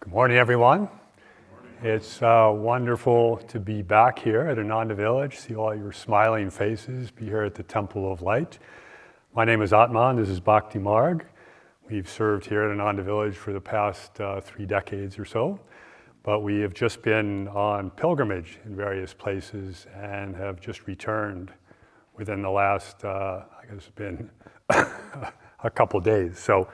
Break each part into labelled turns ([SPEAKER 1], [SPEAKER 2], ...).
[SPEAKER 1] Good morning, everyone. It's wonderful to be back here at Ananda Village, see all your smiling faces, be here at the Temple of Light. My name is Atman, this is Bhakti Marg. We've served here at Ananda Village for the past 3 decades or so, but we have just been on pilgrimage in various places and have just returned within the last, I guess it's been a couple days. So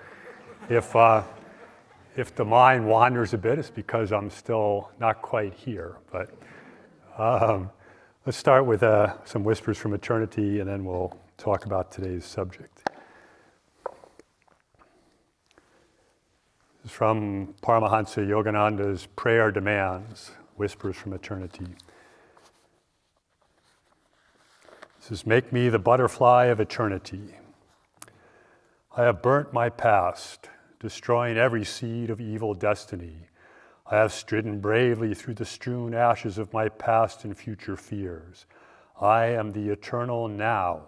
[SPEAKER 1] if the mind wanders a bit, it's because I'm still not quite here. But let's start with some whispers from eternity, and then we'll talk about today's subject. This is from Paramhansa Yogananda's Prayer Demands, Whispers from Eternity. This is, make me the butterfly of eternity. I have burnt my past, destroying every seed of evil destiny. I have stridden bravely through the strewn ashes of my past and future fears. I am the eternal now,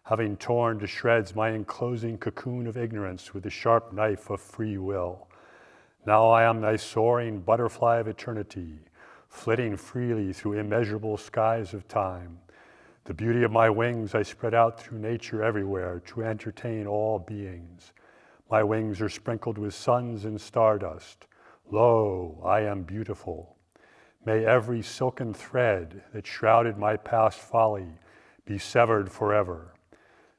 [SPEAKER 1] having torn to shreds my enclosing cocoon of ignorance with the sharp knife of free will. Now I am thy soaring butterfly of eternity, flitting freely through immeasurable skies of time. The beauty of my wings I spread out through nature everywhere to entertain all beings. My wings are sprinkled with suns and stardust. Lo, I am beautiful. May every silken thread that shrouded my past folly be severed forever.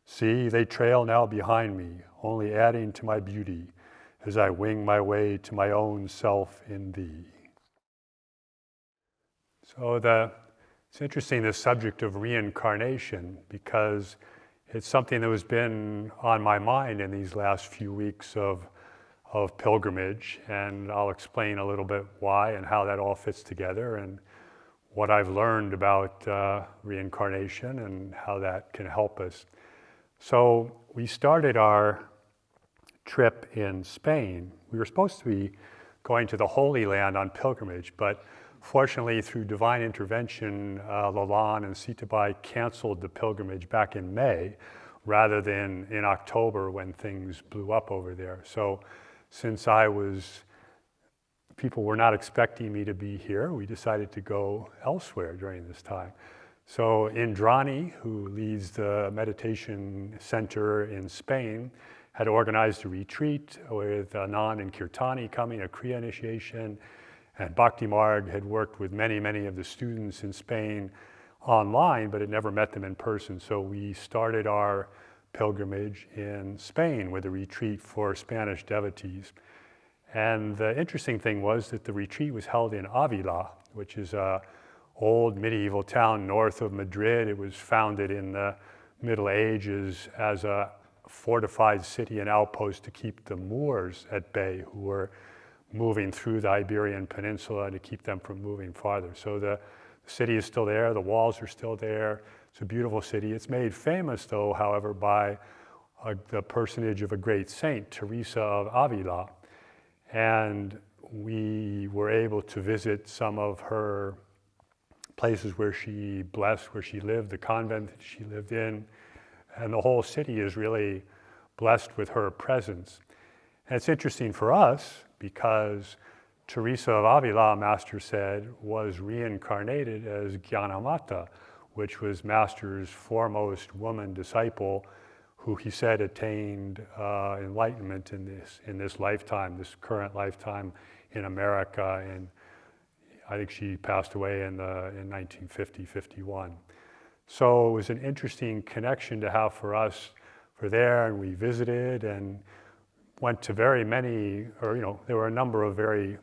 [SPEAKER 1] See, they trail now behind me, only adding to my beauty as I wing my way to my own self in thee. So it's interesting, this subject of reincarnation, because it's something that has been on my mind in these last few weeks of pilgrimage, and I'll explain a little bit why and how that all fits together and what I've learned about reincarnation and how that can help us. So we started our trip in Spain. We were supposed to be going to the Holy Land on pilgrimage, but fortunately, through divine intervention, Lalan and Sitabai canceled the pilgrimage back in May rather than in October when things blew up over there. So since people were not expecting me to be here, we decided to go elsewhere during this time. So Indrani, who leads the meditation center in Spain, had organized a retreat with Anand and Kirtani coming, a Kriya initiation. And Bhakti Marg had worked with many, many of the students in Spain online, but had never met them in person. So we started our pilgrimage in Spain with a retreat for Spanish devotees. And the interesting thing was that the retreat was held in Avila, which is an old medieval town north of Madrid. It was founded in the Middle Ages as a fortified city and outpost to keep the Moors at bay, who were moving through the Iberian Peninsula to keep them from moving farther. So the city is still there, the walls are still there. It's a beautiful city. It's made famous, though, however, by the personage of a great saint, Teresa of Avila. And we were able to visit some of her places where she blessed, where she lived, the convent that she lived in. And the whole city is really blessed with her presence. And it's interesting for us because Teresa of Avila, Master said, was reincarnated as Jnanamata, which was Master's foremost woman disciple, who he said attained enlightenment in this lifetime, this current lifetime in America. And I think she passed away in 1950-51. So it was an interesting connection to have for us for there, and we visited and went to very many, there were a number of very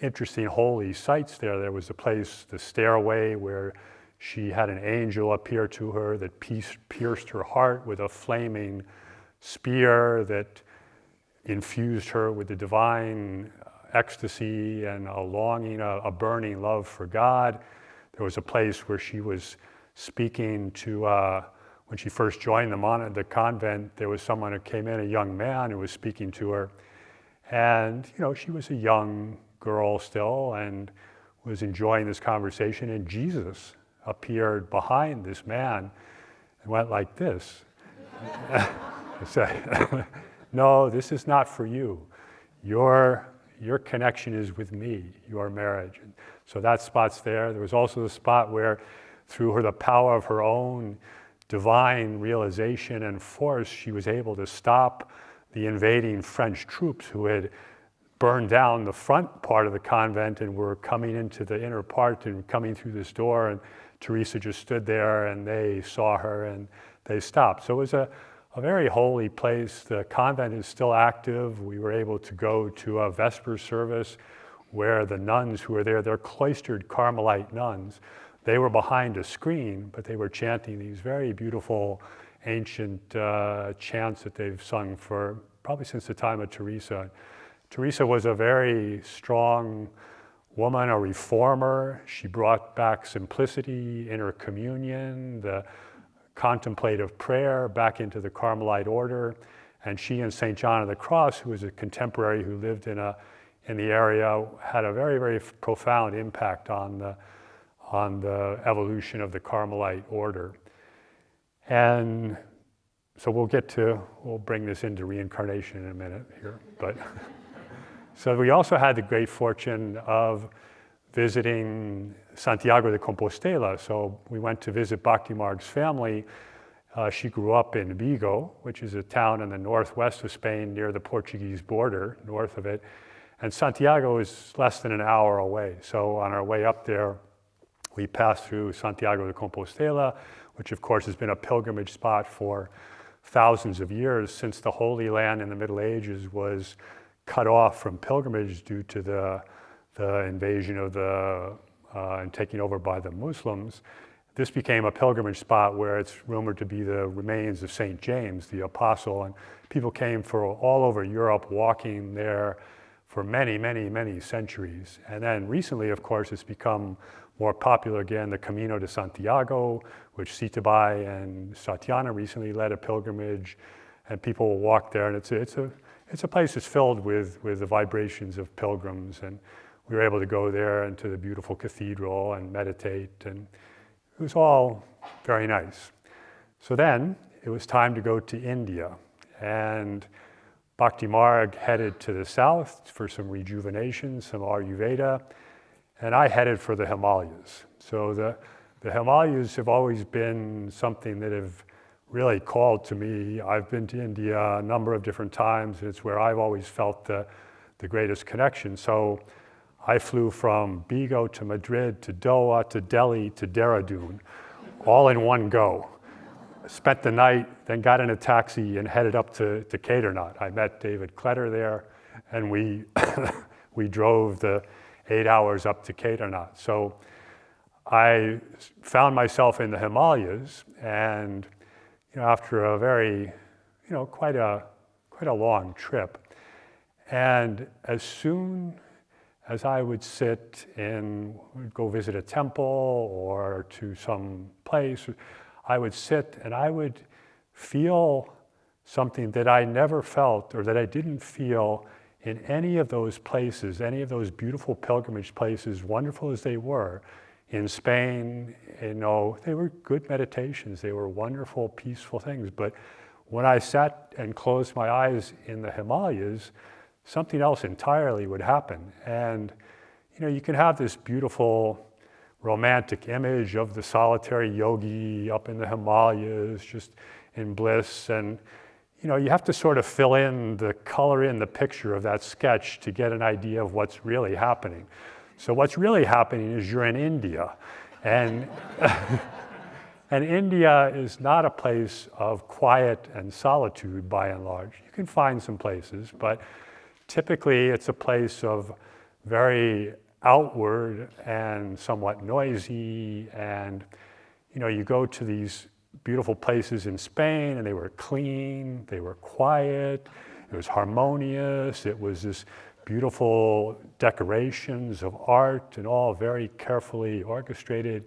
[SPEAKER 1] interesting holy sites there. There was a place, the stairway, where she had an angel appear to her that pierced her heart with a flaming spear that infused her with the divine ecstasy and a longing, a burning love for God. There was a place where she was speaking to, when she first joined the convent, there was someone who came in, a young man who was speaking to her. And, she was a young girl still and was enjoying this conversation. And Jesus appeared behind this man and went like this. I said, no, this is not for you. You're your connection is with me, your marriage. And so that spot's there. There was also the spot where through the power of her own divine realization and force, she was able to stop the invading French troops who had burned down the front part of the convent and were coming into the inner part and coming through this door. And Teresa just stood there and they saw her and they stopped. So it was a very holy place. The convent is still active. We were able to go to a Vesper service where the nuns who were there, they're cloistered Carmelite nuns. They were behind a screen, but they were chanting these very beautiful ancient chants that they've sung for probably since the time of Teresa. Teresa was a very strong woman, a reformer. She brought back simplicity, inner communion, the contemplative prayer back into the Carmelite order. And she and St. John of the Cross, who was a contemporary who lived in the area, had a very, very profound impact on the evolution of the Carmelite order. And so we'll bring this into reincarnation in a minute here. But so we also had the great fortune of visiting Santiago de Compostela. So we went to visit Bhakti Marg's family. She grew up in Bhrigu, which is a town in the northwest of Spain near the Portuguese border, north of it. And Santiago is less than an hour away. So on our way up there, we passed through Santiago de Compostela, which of course has been a pilgrimage spot for thousands of years since the Holy Land in the Middle Ages was cut off from pilgrimage due to the invasion of and taking over by the Muslims. This became a pilgrimage spot where it's rumored to be the remains of St. James, the apostle, and people came from all over Europe walking there for many, many, many centuries. And then recently, of course, it's become more popular again, the Camino de Santiago, which Sitabai and Satyana recently led a pilgrimage, and people will walk there, and it's a place that's filled with the vibrations of pilgrims, and we were able to go there into the beautiful cathedral and meditate, and it was all very nice. So then it was time to go to India, and Bhakti Marg headed to the south for some rejuvenation, some Ayurveda, and I headed for the Himalayas. So the Himalayas have always been something that have really called to me. I've been to India a number of different times, and it's where I've always felt the greatest connection. So I flew from Bhrigu to Madrid to Doha to Delhi to Dehradun, all in one go. Spent the night, then got in a taxi and headed up to Kedarnath. I met David Kletter there, and we drove the 8 hours up to Kedarnath. So I found myself in the Himalayas, and after a very, quite a long trip, and as soon as I would sit and go visit a temple or to some place, I would sit and I would feel something that I never felt or that I didn't feel in any of those places, any of those beautiful pilgrimage places, wonderful as they were, in Spain. They were good meditations. They were wonderful, peaceful things. But when I sat and closed my eyes in the Himalayas, something else entirely would happen. And, you can have this beautiful romantic image of the solitary yogi up in the Himalayas, just in bliss. And, you have to sort of fill in the color in the picture of that sketch to get an idea of what's really happening. So what's really happening is you're in India. And, and India is not a place of quiet and solitude by and large. You can find some places, but typically it's a place of very outward and somewhat noisy, and you go to these beautiful places in Spain and they were clean, they were quiet, it was harmonious, it was this beautiful decorations of art and all very carefully orchestrated.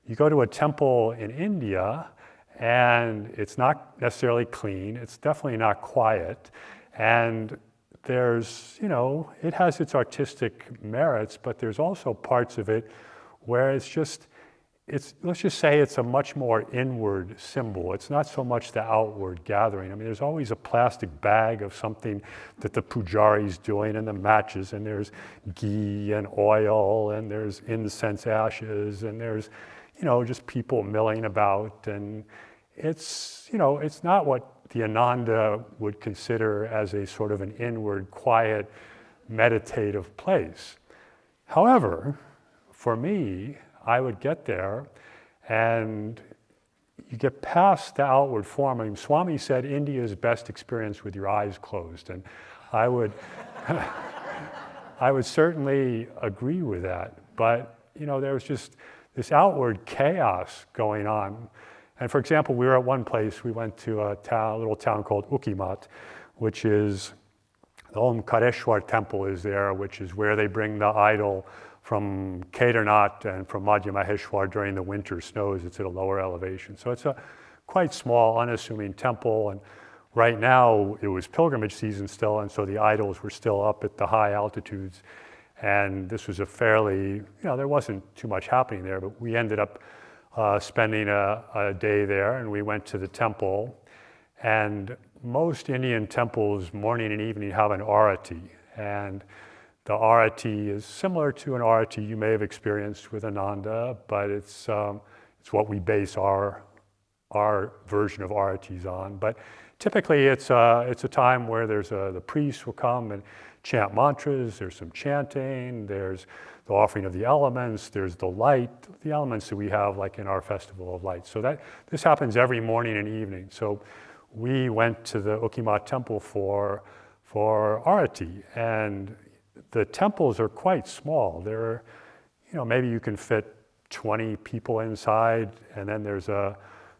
[SPEAKER 1] You go to a temple in India and it's not necessarily clean, it's definitely not quiet, and there's, it has its artistic merits, but there's also parts of it where it's let's just say it's a much more inward symbol. It's not so much the outward gathering. I mean, there's always a plastic bag of something that the pujari's doing, and the matches, and there's ghee and oil, and there's incense ashes, and there's, just people milling about. And it's not what the Ananda would consider as a sort of an inward, quiet, meditative place. However, for me, I would get there, and you get past the outward form. I mean, Swami said India is best experienced with your eyes closed, and I would, I would certainly agree with that. But there was just this outward chaos going on. And for example, we were at one place. We went to a little town called Ukimat, which is the Omkareshwar temple is there, which is where they bring the idol from Kedarnath and from Madhya Maheshwar during the winter snows. It's at a lower elevation. So it's a quite small, unassuming temple. And right now it was pilgrimage season still, and so the idols were still up at the high altitudes. And this was a fairly, there wasn't too much happening there, but we ended up spending a day there, and we went to the temple. And most Indian temples, morning and evening, have an arati. And the arati is similar to an arati you may have experienced with Ananda, but it's what we base our version of aratis on. But typically it's a time where the priests will come and chant mantras. There's some chanting. There's the offering of the elements. There's the light, the elements that we have like in our Festival of Lights. So this happens every morning and evening. So we went to the Ukimat temple for arati, and the temples are quite small. They're, maybe you can fit 20 people inside, and then there's a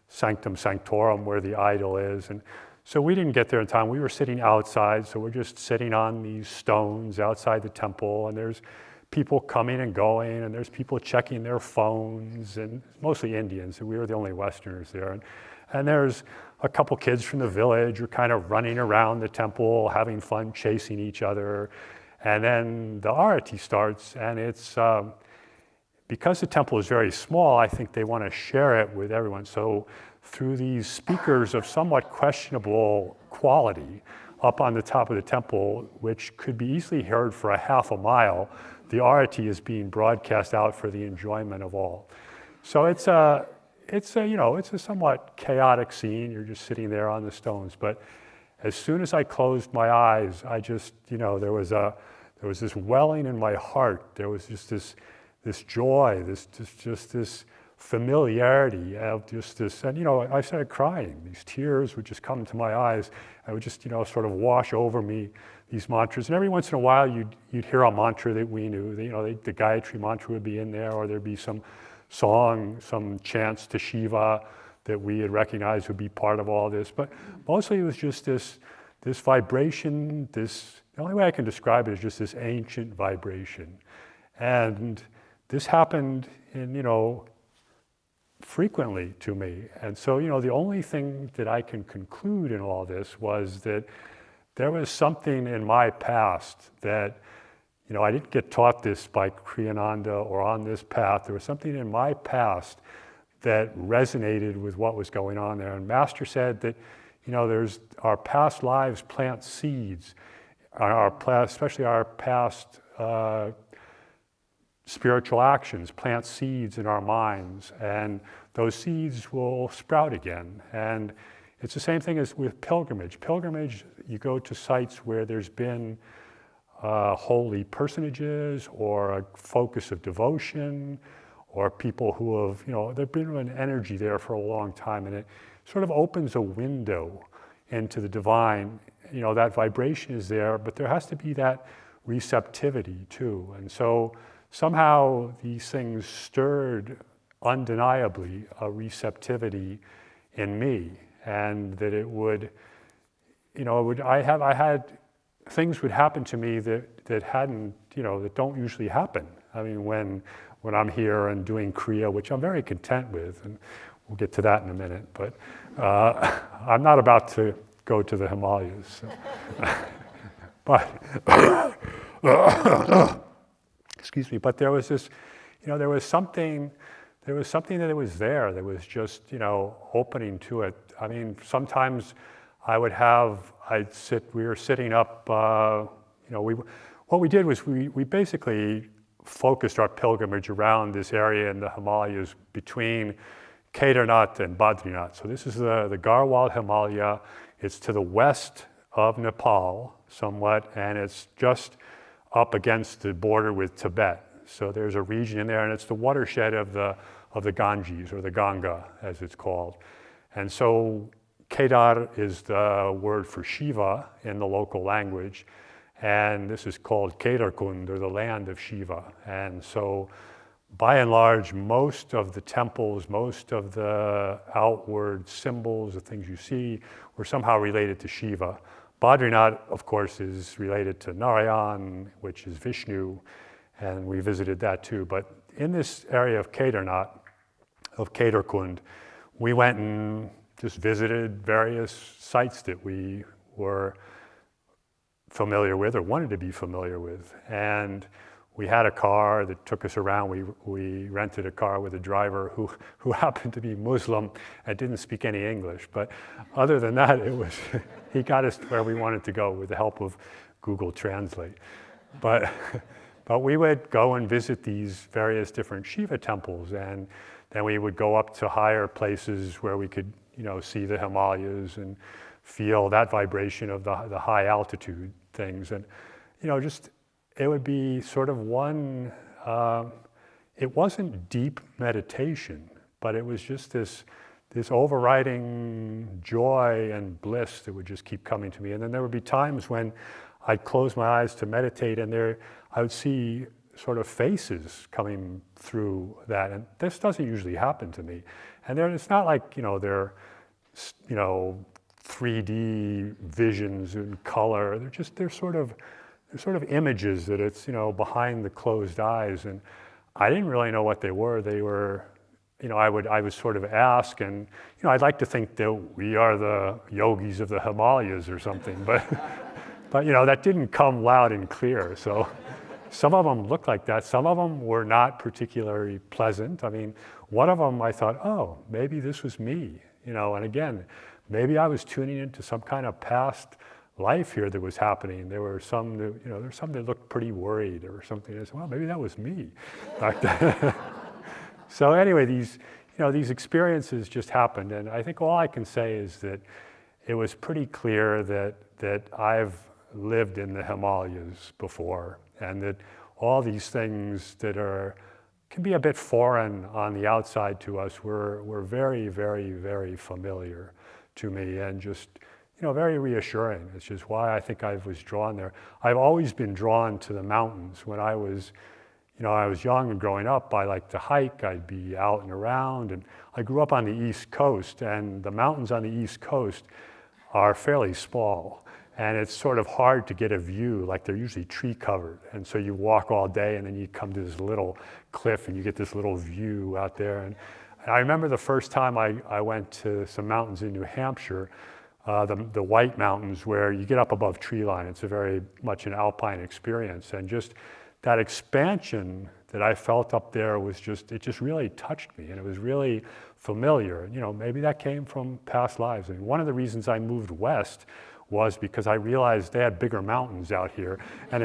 [SPEAKER 1] sanctum sanctorum where the idol is. And so we didn't get there in time. We were sitting outside, so we're just sitting on these stones outside the temple, and there's people coming and going, and there's people checking their phones, and mostly Indians. We were the only Westerners there. And there's a couple kids from the village who are kind of running around the temple, having fun, chasing each other. And then the arati starts, and it's, because the temple is very small, I think they want to share it with everyone. So through these speakers of somewhat questionable quality up on the top of the temple, which could be easily heard for a half a mile, the arati is being broadcast out for the enjoyment of all. So it's a somewhat chaotic scene. You're just sitting there on the stones. But as soon as I closed my eyes, I just, there was this welling in my heart. There was just this joy, this familiarity of just this, and I started crying. These tears would just come to my eyes. I would just, sort of wash over me, these mantras. And every once in a while, you'd hear a mantra that we knew. The Gayatri mantra would be in there, or there'd be some song, some chants to Shiva that we had recognized would be part of all this. But mostly it was just this vibration, the only way I can describe it is just this ancient vibration. And this happened frequently to me. And so, the only thing that I can conclude in all this was that there was something in my past that, I didn't get taught this by Kriyananda or on this path. There was something in my past that resonated with what was going on there. And Master said that, there's our past lives plant seeds, especially our past spiritual actions plant seeds in our minds, and those seeds will sprout again. And it's the same thing as with pilgrimage. Pilgrimage, you go to sites where there's been holy personages or a focus of devotion, or people who have, there's been an energy there for a long time, and it sort of opens a window into the divine. That vibration is there, but there has to be that receptivity too. And so somehow these things stirred undeniably a receptivity in me, and that it would, I had things would happen to me that hadn't, that don't usually happen. I mean, when I'm here and doing Kriya, which I'm very content with, and we'll get to that in a minute, but I'm not about to go to the Himalayas. So. But, excuse me, but there was this, there was something there was something that was there that was just, opening to it. I mean, sometimes we were sitting up, what we did was we basically focused our pilgrimage around this area in the Himalayas between Kedarnath and Badrinath. So this is the Garhwal Himalaya. It's to the west of Nepal somewhat, and it's just up against the border with Tibet. So there's a region in there, and it's the watershed of the Ganges, or the Ganga, as it's called. And so Kedar is the word for Shiva in the local language, and this is called Kedarkund, or the land of Shiva. And so by and large, most of the temples, most of the outward symbols, the things you see, were somehow related to Shiva. Badrinath, of course, is related to Narayan, which is Vishnu, and we visited that too. But in this area of Kedarnath, of Kedarkund, we went and just visited various sites that we were familiar with or wanted to be familiar with. And we had a car that took us around. We rented a car with a driver who happened to be Muslim and didn't speak any English. But other than that, he got us to where we wanted to go with the help of Google Translate. But we would go and visit these various different Shiva temples, and then we would go up to higher places where we could, see the Himalayas and feel that vibration of the high altitude things. And, it would be sort of it wasn't deep meditation, but it was just this overriding joy and bliss that would just keep coming to me. And then there would be times when I'd close my eyes to meditate, and I would see sort of faces coming through that. And this doesn't usually happen to me. And it's not like, they're 3D visions in color. They're sort of images that it's, behind the closed eyes. And I didn't really know what they were. They were, I would sort of ask, and, I'd like to think that we are the yogis of the Himalayas or something, but that didn't come loud and clear. So some of them looked like that. Some of them were not particularly pleasant. I mean, one of them I thought, oh, maybe this was me, and again, maybe I was tuning into some kind of past life here that was happening. There were some that, there's some that looked pretty worried or something. I said, well, maybe that was me back then. So anyway, these experiences just happened, and I think all I can say is that it was pretty clear that I've lived in the Himalayas before, and that all these things that can be a bit foreign on the outside to us were very, very, very familiar to me, and just very reassuring. It's just why I think I was drawn there. I've always been drawn to the mountains. When I was young and growing up, I liked to hike. I'd be out and around, and I grew up on the East Coast, and the mountains on the East Coast are fairly small, and it's sort of hard to get a view. Like, they're usually tree covered, and so you walk all day, and then you come to this little cliff, and you get this little view out there. And I remember the first time I went to some mountains in New Hampshire, the White Mountains, where you get up above tree line. It's a very much an alpine experience, and just that expansion that I felt up there it just really touched me, and it was really familiar. Maybe that came from past lives. And one of the reasons I moved west was because I realized they had bigger mountains out here, and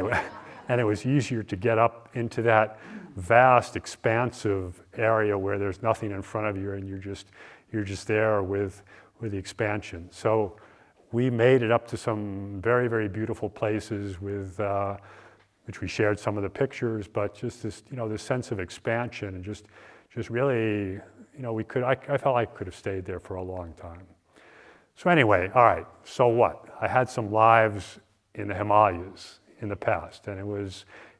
[SPEAKER 1] it was easier to get up into that vast, expansive area where there's nothing in front of you, and you're just there with the expansion. So we made it up to some very, very beautiful places with which we shared some of the pictures, but just this, this sense of expansion, and just really, I felt I could have stayed there for a long time. So anyway, all right, so what? I had some lives in the Himalayas in the past, and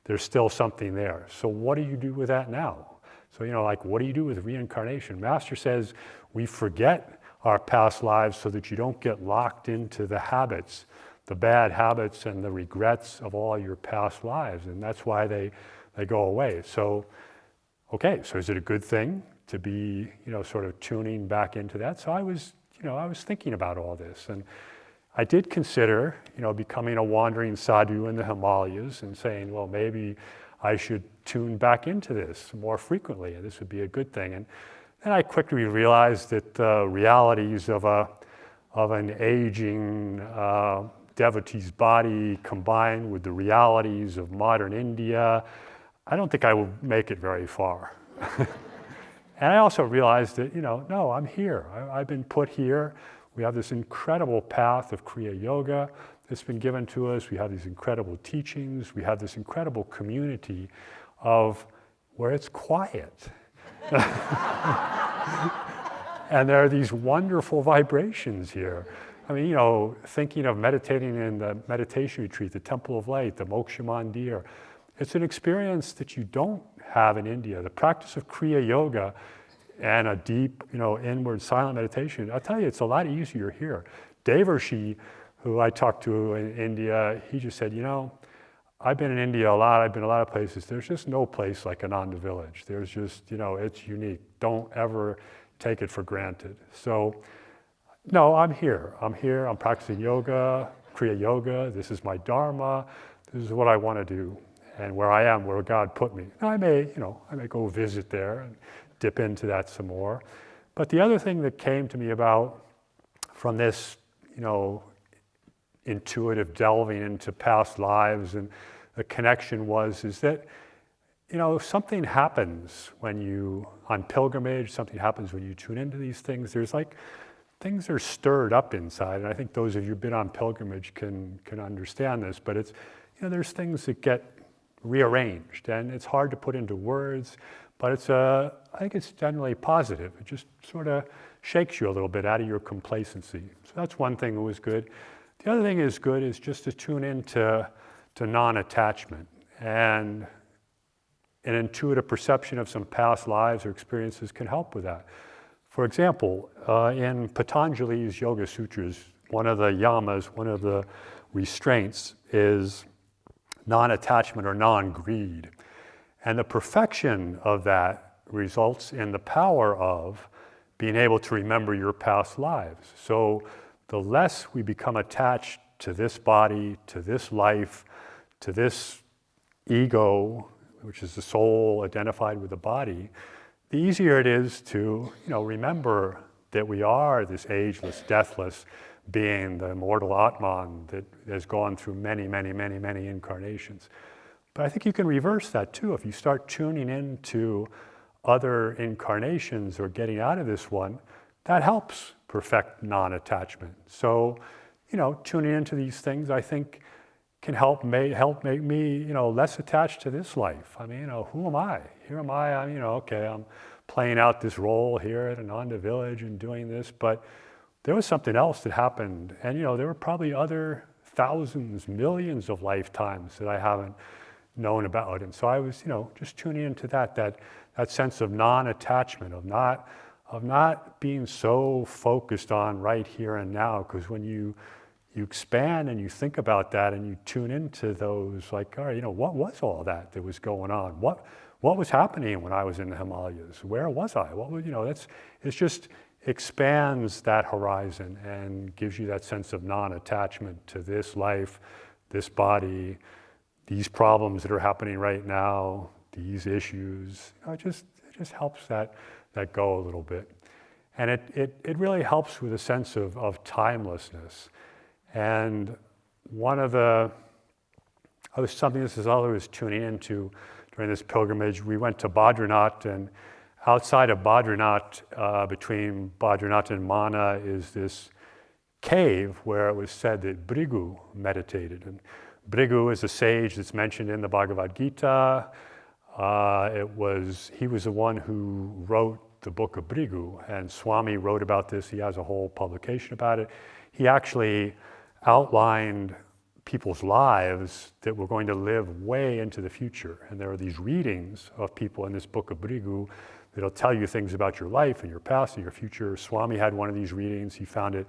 [SPEAKER 1] there's still something there. So what do you do with that now? So, what do you do with reincarnation? Master says we forget our past lives so that you don't get locked into the habits, the bad habits and the regrets of all your past lives, and that's why they go away. So, okay, so is it a good thing to be, sort of tuning back into that? So I was thinking about all this, and I did consider, becoming a wandering sadhu in the Himalayas and saying, well, maybe I should tune back into this more frequently, and this would be a good thing. And then I quickly realized that the realities of an aging devotee's body combined with the realities of modern India, I don't think I will make it very far. And I also realized that, no, I'm here. I've been put here. We have this incredible path of Kriya Yoga that's been given to us. We have these incredible teachings. We have this incredible community of where it's quiet. And there are these wonderful vibrations here. I mean, thinking of meditating in the meditation retreat, the Temple of Light, the Moksha Mandir, it's an experience that you don't have in India. The practice of Kriya Yoga and a deep, inward silent meditation, I'll tell you, it's a lot easier here. Devarshi, who I talked to in India, he just said, I've been in India a lot, I've been a lot of places. There's just no place like Ananda Village. There's just, it's unique. Don't ever take it for granted. So, no, I'm here. I'm practicing yoga, Kriya Yoga. This is my dharma. This is what I want to do. And where I am, where God put me. Now, I may go visit there and dip into that some more. But the other thing that came to me from this, intuitive delving into past lives and the connection is that, something happens when you, on pilgrimage, something happens when you tune into these things. There's things are stirred up inside. And I think those of you who've been on pilgrimage can understand this, but it's, there's things that get rearranged, and it's hard to put into words, but I think it's generally positive. It just sort of shakes you a little bit out of your complacency. So that's one thing that was good. The other thing is good is just to tune into non-attachment and an intuitive perception of some past lives or experiences can help with that. For example, in Patanjali's Yoga Sutras, one of the yamas, one of the restraints is non-attachment or non-greed. And the perfection of that results in the power of being able to remember your past lives. So the less we become attached to this body, to this life, to this ego, which is the soul identified with the body, the easier it is to, remember that we are this ageless, deathless being, the immortal Atman that has gone through many, many, many, many incarnations. But I think you can reverse that too. If you start tuning into other incarnations or getting out of this one, that helps perfect non-attachment. So, tuning into these things, I think, can help make me, less attached to this life. I mean, who am I? Here am I, I'm playing out this role here at Ananda Village and doing this, but there was something else that happened. And, there were probably other thousands, millions of lifetimes that I haven't known about. And so I was, just tuning into that sense of non-attachment, of not being so focused on right here and now. Because when you expand and you think about that and you tune into those, like, all right, what was all that was going on? What was happening when I was in the Himalayas? Where was I? What was, it's just expands that horizon and gives you that sense of non-attachment to this life, this body, these problems that are happening right now, these issues. It just helps that go a little bit. And it really helps with a sense of timelessness. And this is all I was tuning into during this pilgrimage. We went to Badrinath, and outside of Badrinath, between Badrinath and Mana, is this cave where it was said that Bhrigu meditated. And Bhrigu is a sage that's mentioned in the Bhagavad Gita. He was the one who wrote the book of Bhrigu, and Swami wrote about this. He has a whole publication about it. He actually outlined people's lives that were going to live way into the future. And there are these readings of people in this book of Bhrigu that'll tell you things about your life and your past and your future. Swami had one of these readings. He found it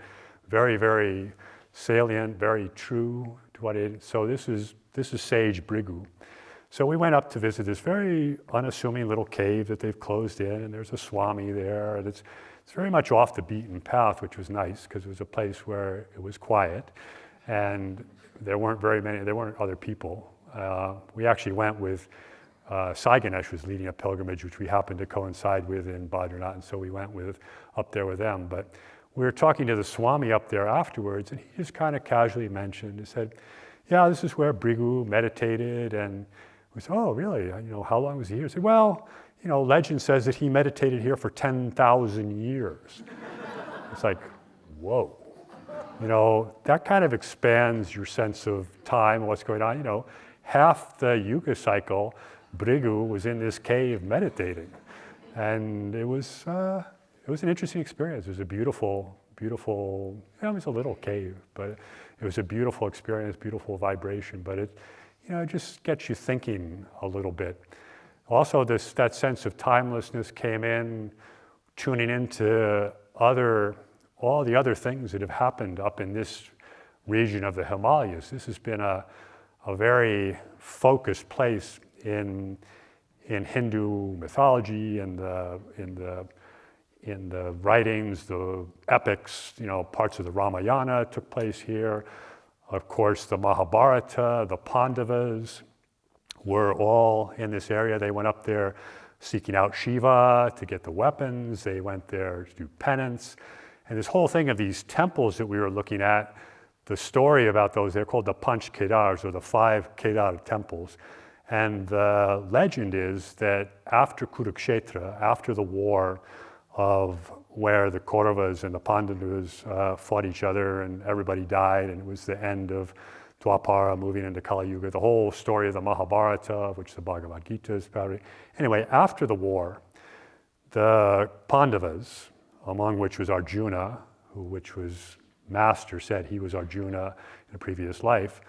[SPEAKER 1] very, very salient, very true to what it is. So this is Sage Bhrigu. So we went up to visit this very unassuming little cave that they've closed in, and there's a Swami there. And it's very much off the beaten path, which was nice because it was a place where it was quiet, and there weren't other people. We actually went with Sai Ganesh was leading a pilgrimage, which we happened to coincide with in Badrinath, and so we went up there with them. But we were talking to the Swami up there afterwards, and he just kind of casually mentioned, he said, yeah, this is where Bhrigu meditated, and we said, oh, really? How long was he here? He said, well, legend says that he meditated here for 10,000 years. It's like, whoa. That kind of expands your sense of time, what's going on. Half the Yuga cycle, Bhrigu was in this cave meditating. And it was an interesting experience. It was a beautiful, it was a little cave, but it was a beautiful experience, beautiful vibration. But it just gets you thinking a little bit. Also, that sense of timelessness came in, tuning into all the other things that have happened up in this region of the Himalayas. This has been a very focused place in Hindu mythology and in the writings, the epics. Parts of the Ramayana took place here. Of course, the Mahabharata, the Pandavas were all in this area. They went up there seeking out Shiva to get the weapons. They went there to do penance. And this whole thing of these temples that we were looking at, the story about those, they're called the Panch Kedars, or the 5 Kedar temples. And the legend is that after Kurukshetra, after the war of where the Kauravas and the Pandavas fought each other and everybody died, and it was the end of Dwapara moving into Kali Yuga, the whole story of the Mahabharata, which the Bhagavad Gita is about. Anyway, after the war, the Pandavas, among which was Arjuna, which was Master said he was Arjuna in a previous life,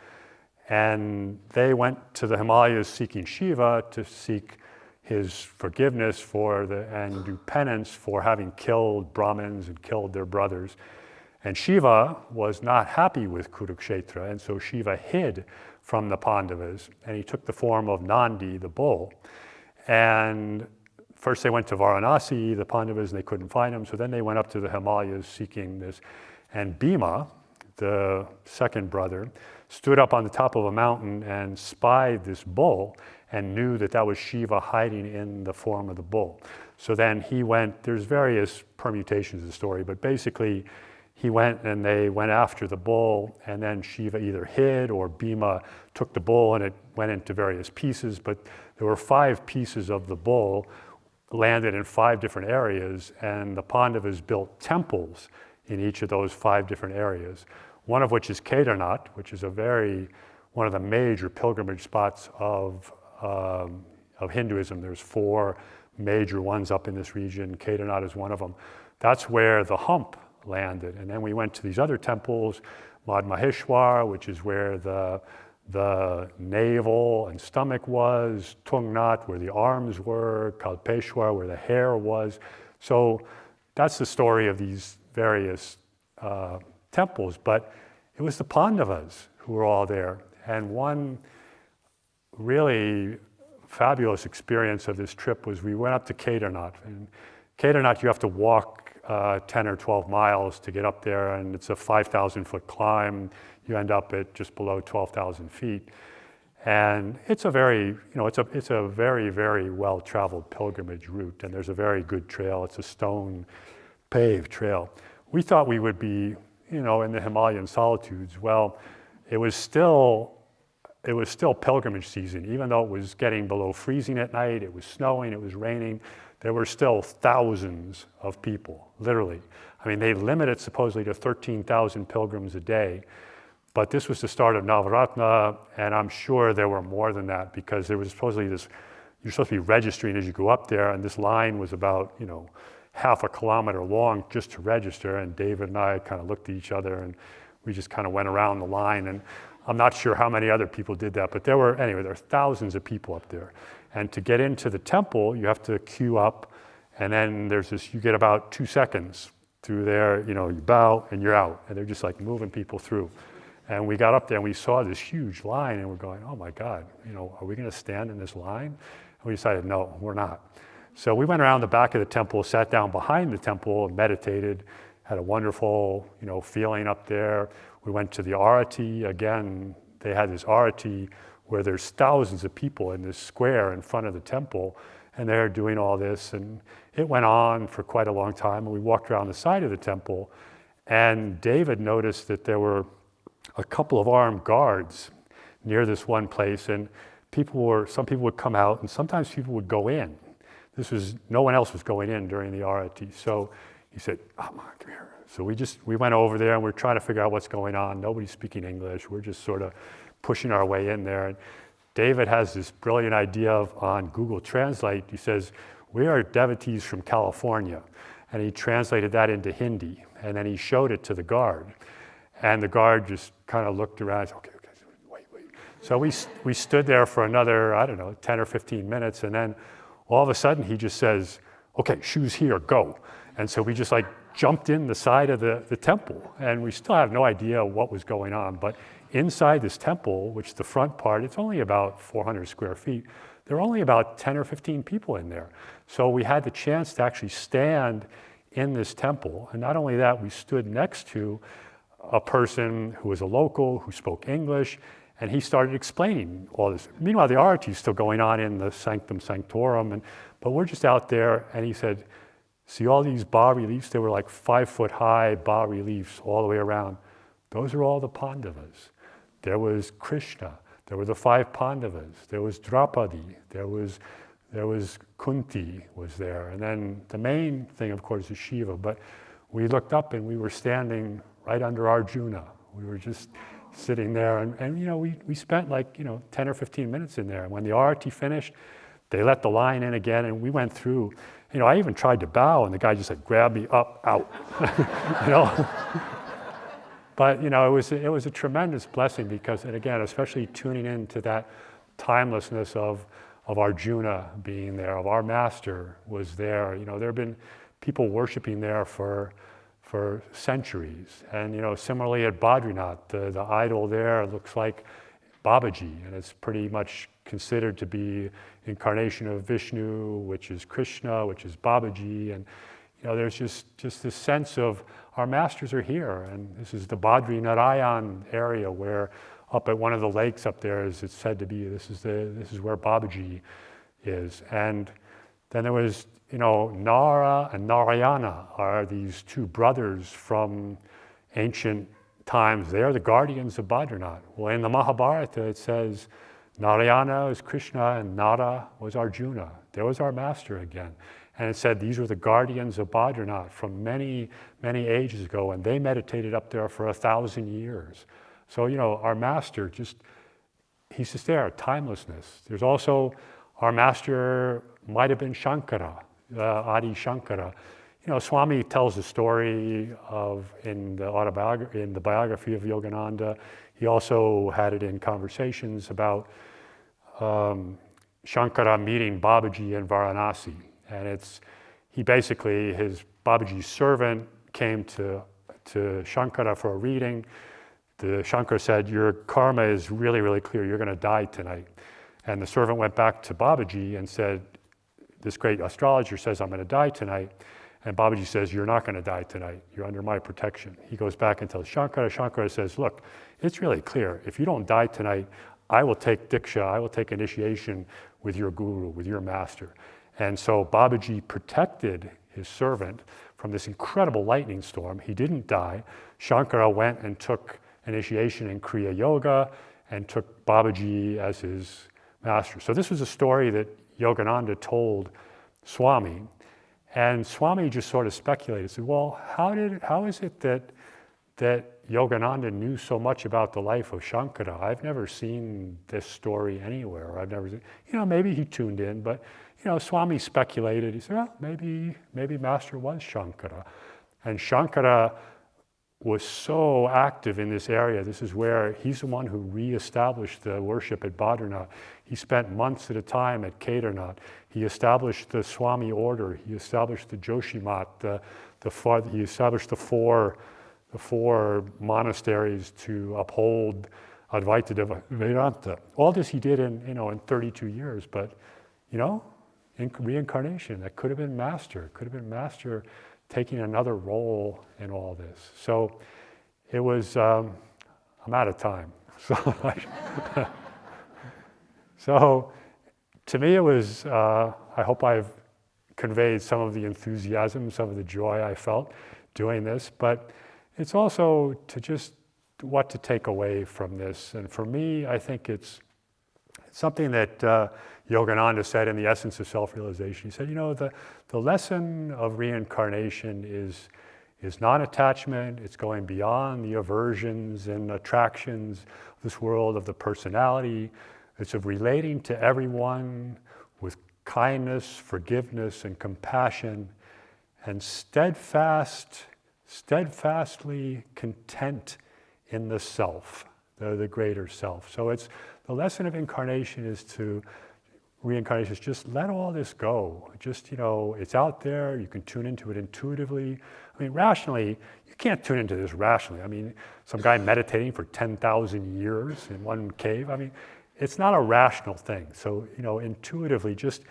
[SPEAKER 1] and they went to the Himalayas seeking Shiva to seek his forgiveness and do penance for having killed Brahmins and killed their brothers. And Shiva was not happy with Kurukshetra, and so Shiva hid from the Pandavas, and he took the form of Nandi, the bull. And first they went to Varanasi, the Pandavas, and they couldn't find him, so then they went up to the Himalayas seeking this. And Bhima, the second brother, stood up on the top of a mountain and spied this bull and knew that that was Shiva hiding in the form of the bull. So then he went, there's various permutations of the story, but basically he went and they went after the bull, and then Shiva either hid or Bhima took the bull and it went into various pieces, but there were 5 pieces of the bull landed in 5 different areas, and the Pandavas built temples in each of those 5 different areas, one of which is Kedarnath, which is one of the major pilgrimage spots of Hinduism. There's 4 major ones up in this region. Kedarnath is one of them. That's where the hump landed. And then we went to these other temples, Mad Maheshwar, which is where the navel and stomach was, Tungnath, where the arms were, Kalpeshwar, where the hair was. So that's the story of these various temples, but it was the Pandavas who were all there. And one really fabulous experience of this trip was we went up to Kedarnath. And Kedarnath, you have to walk 10 or 12 miles to get up there, and it's a 5,000-foot climb. You end up at just below 12,000 feet. And it's a very, it's a very, very well-traveled pilgrimage route, and there's a very good trail. It's a stone paved trail. We thought we would be, in the Himalayan solitudes. Well, it was still pilgrimage season. Even though it was getting below freezing at night, it was snowing, it was raining, there were still thousands of people, literally. I mean, they limited supposedly to 13,000 pilgrims a day, but this was the start of Navaratna, and I'm sure there were more than that, because there was supposedly you're supposed to be registering as you go up there, and this line was about, half a kilometer long just to register, and David and I kind of looked at each other and we just kind of went around the line, and I'm not sure how many other people did that, but there are thousands of people up there. And to get into the temple, you have to queue up, and then you get about 2 seconds through there, you bow and you're out, and they're just like moving people through. And we got up there and we saw this huge line, and we're going, oh my God, are we gonna stand in this line? And we decided, no, we're not. So we went around the back of the temple, sat down behind the temple, and meditated, had a wonderful, feeling up there. We went to the arati. Again, they had this arati where there's thousands of people in this square in front of the temple, and they're doing all this. And it went on for quite a long time, and we walked around the side of the temple, and David noticed that there were a couple of armed guards near this one place, and some people would come out, and sometimes people would go in. No one else was going in during the arati. So he said, come here. So we went over there, and we're trying to figure out what's going on. Nobody's speaking English. We're just sort of pushing our way in there. And David has this brilliant idea on Google Translate. He says, we are devotees from California. And he translated that into Hindi. And then he showed it to the guard. And the guard just kind of looked around and said, okay, wait. So we stood there for another, 10 or 15 minutes. And then all of a sudden he just says, okay, shoes here, go. And so we just jumped in the side of the temple. And we still have no idea what was going on. But inside this temple, which the front part, it's only about 400 square feet. There are only about 10 or 15 people in there. So we had the chance to actually stand in this temple. And not only that, we stood next to a person who was a local, who spoke English, and he started explaining all this. Meanwhile, the arati is still going on in the sanctum sanctorum, but we're just out there, and he said, see all these bas-reliefs? They were 5-foot high bas-reliefs all the way around. Those are all the Pandavas. There was Krishna. There were the 5 Pandavas. There was Draupadi. There was Kunti was there. And then the main thing, of course, is Shiva. But we looked up and we were standing right under Arjuna. We were just sitting there. And we spent 10 or 15 minutes in there. And when the arati finished, they let the line in again, and we went through. I even tried to bow, and the guy just grabbed me up, out. But it was a tremendous blessing because, and again, especially tuning into that timelessness of Arjuna being there, of our master was there. There have been people worshiping there for centuries. And similarly at Badrinath, the idol there looks like Babaji, and it's pretty much considered to be incarnation of Vishnu, which is Krishna, which is Babaji, and there's just this sense of our masters are here, and this is the Badri Narayan area where up at one of the lakes up there is it's said to be this is where Babaji is. And then there was Nara and Narayana are these 2 brothers from ancient times. They are the guardians of Badrinath. Well, in the Mahabharata it says Narayana is Krishna and Nara was Arjuna. There was our master again. And it said these were the guardians of Badrinath from many, many ages ago, and they meditated up there for 1,000 years. So, our master he's just there, timelessness. There's also, our master might have been Shankara, Adi Shankara. Swami tells the story in the biography of Yogananda. He also had it in conversations about Shankara meeting Babaji in Varanasi. And his Babaji's servant came to Shankara for a reading. The Shankara said, your karma is really, really clear. You're going to die tonight. And the servant went back to Babaji and said, this great astrologer says I'm going to die tonight. And Babaji says, you're not going to die tonight. You're under my protection. He goes back and tells Shankara. Shankara says, look, it's really clear. If you don't die tonight, I will take diksha, I will take initiation with your guru, with your master. And so Babaji protected his servant from this incredible lightning storm. He didn't die. Shankara went and took initiation in Kriya Yoga and took Babaji as his master. So this was a story that Yogananda told Swami. And Swami just sort of speculated, said, well, how is it that Yogananda knew so much about the life of Shankara? I've never seen this story anywhere. I've never seen, maybe he tuned in, but Swami speculated. He said, well, maybe Master was Shankara. And Shankara was so active in this area. This is where he's the one who reestablished the worship at Badrinath. He spent months at a time at Kedarnath. He established the Swami order. He established the Joshimat. He established the four monasteries to uphold Advaita Vedanta. All this he did in 32 years. But in reincarnation, that could have been Master. Could have been Master taking another role in all this. So it was, I'm out of time. So So to me it was, I hope I've conveyed some of the enthusiasm, some of the joy I felt doing this, but it's also to just what to take away from this. And for me, I think it's something that Yogananda said in the Essence of Self-Realization. He said, you know, the lesson of reincarnation is non-attachment. It's going beyond the aversions and attractions of this world of the personality. It's of relating to everyone with kindness, forgiveness, and compassion, and steadfastly content in the self, the greater self. So it's the lesson of reincarnation is just let all this go. Just, you know, it's out there. You can tune into it intuitively. I mean, rationally, you can't tune into this rationally. I mean, some guy meditating for 10,000 years in one cave. I mean, it's not a rational thing. So, you know, intuitively, just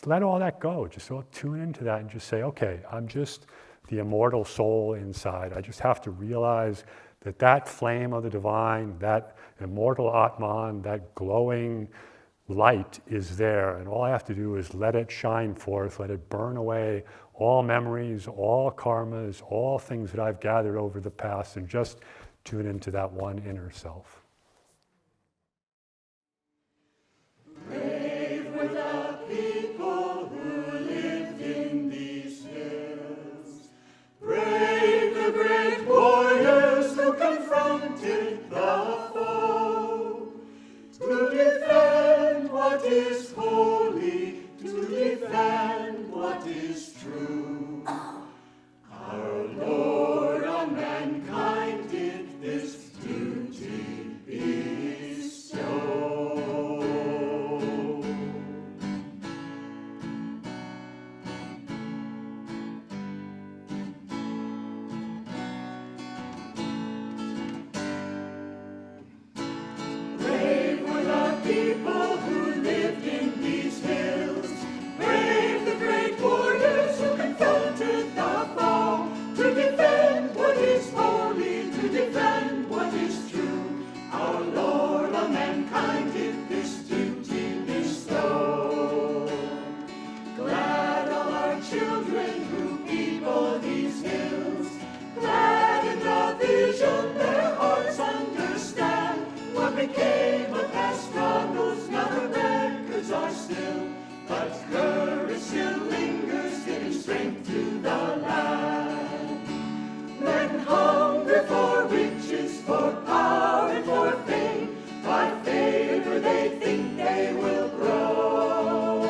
[SPEAKER 1] let all that go. Just all tune into that and just say, okay, I'm just the immortal soul inside. I just have to realize that flame of the divine, that immortal Atman, that glowing light is there. And all I have to do is let it shine forth, let it burn away all memories, all karmas, all things that I've gathered over the past, and just tune into that one inner self.
[SPEAKER 2] Brave were the people who lived in these hills. Brave the great warriors who confronted the foe. To defend what is holy, to defend what is true. Our Lord on mankind did this duty bestow. Brave were the people who lived in these hills. Brave the great warriors who confronted the foe. To defend what is holy, to defend what is true. Our Lord on mankind did this duty bestow. Glad all our children who people these hills. Glad in the vision their hearts understand. What became of past struggles, now the records are still. But courage still lingers, giving strength to the land. Men hunger for riches, for power, and for fame. By favor they think they will grow.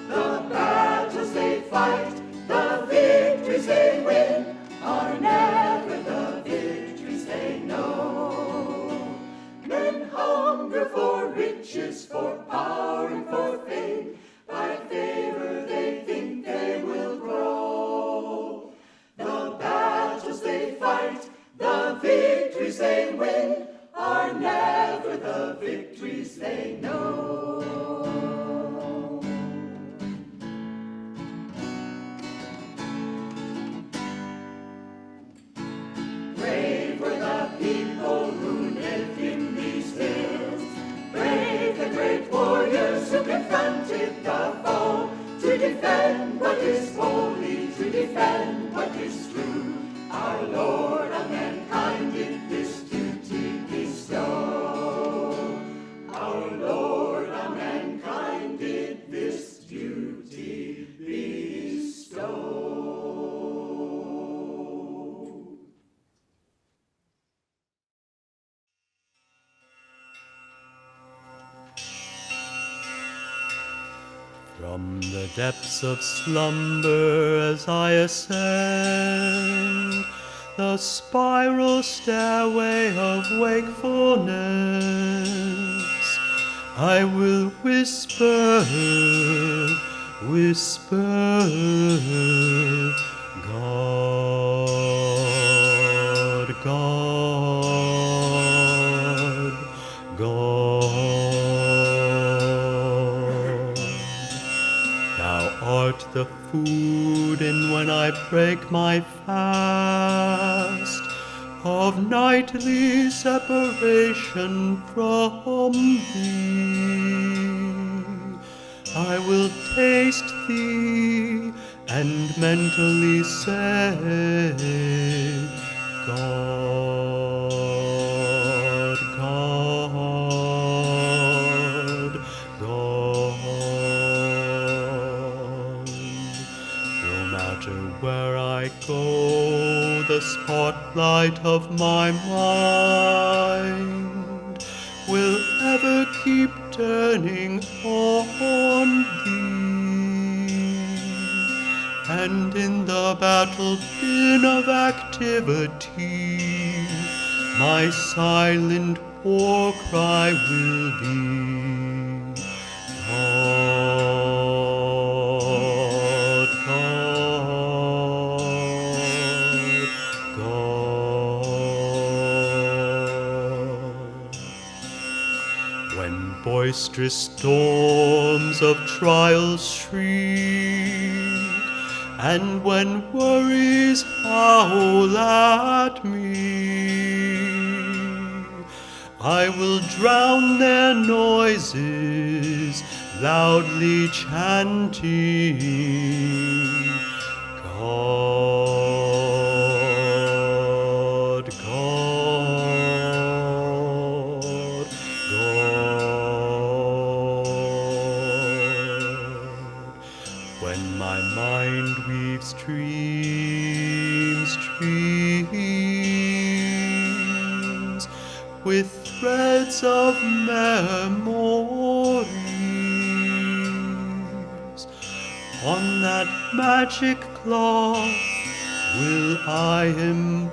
[SPEAKER 2] The battles they fight, the victories they win, are never the victories they know. Men hunger for riches, for power, and for fame. By favor they think they will grow. The battles they fight, the victories they win, are never the victories they know. Brave were the people who lived in these hills. Brave the great warriors who confronted the foe. To defend what is holy, to defend what is true. Our Lord on mankind did this duty bestow. Our Lord on mankind did this duty bestow.
[SPEAKER 3] From the depths of slumber as I ascend the spiral stairway of wakefulness, I will whisper, whisper, God, God, God. Thou art the food, and when I break my fast of nightly separation from thee, I will taste thee and mentally say, God, God, God. No matter where I go, the spotlight of my mind will ever keep turning on thee. And in the battle din of activity, my silent war cry will be, God, God, God. When boisterous storms of trials shriek, and when worries howl at me, I will drown their noises, loudly chanting, God, God, God. When my mind weaves streams with threads of memories, on that magic cloth will I emboss,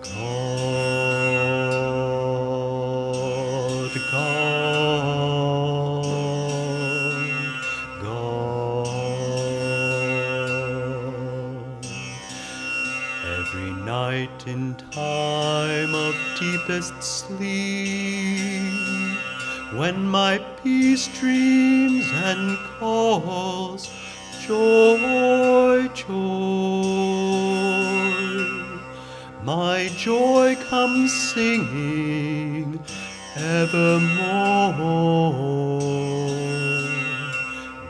[SPEAKER 3] God, God, God. Every night in time of deepest sleep, when my peace dreams and calls, joy, joy, my joy comes singing evermore.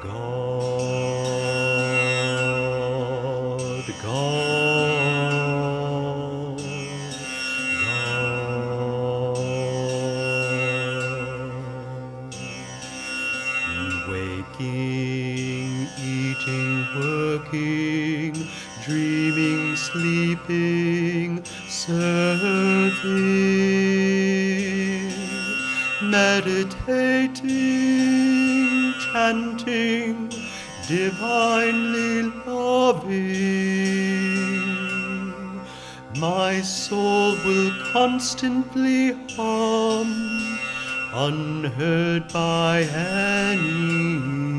[SPEAKER 3] God, God, God. Waking, eating, working, dreaming, sleeping, serving, meditating, chanting, divinely loving, my soul will constantly hum, unheard by any.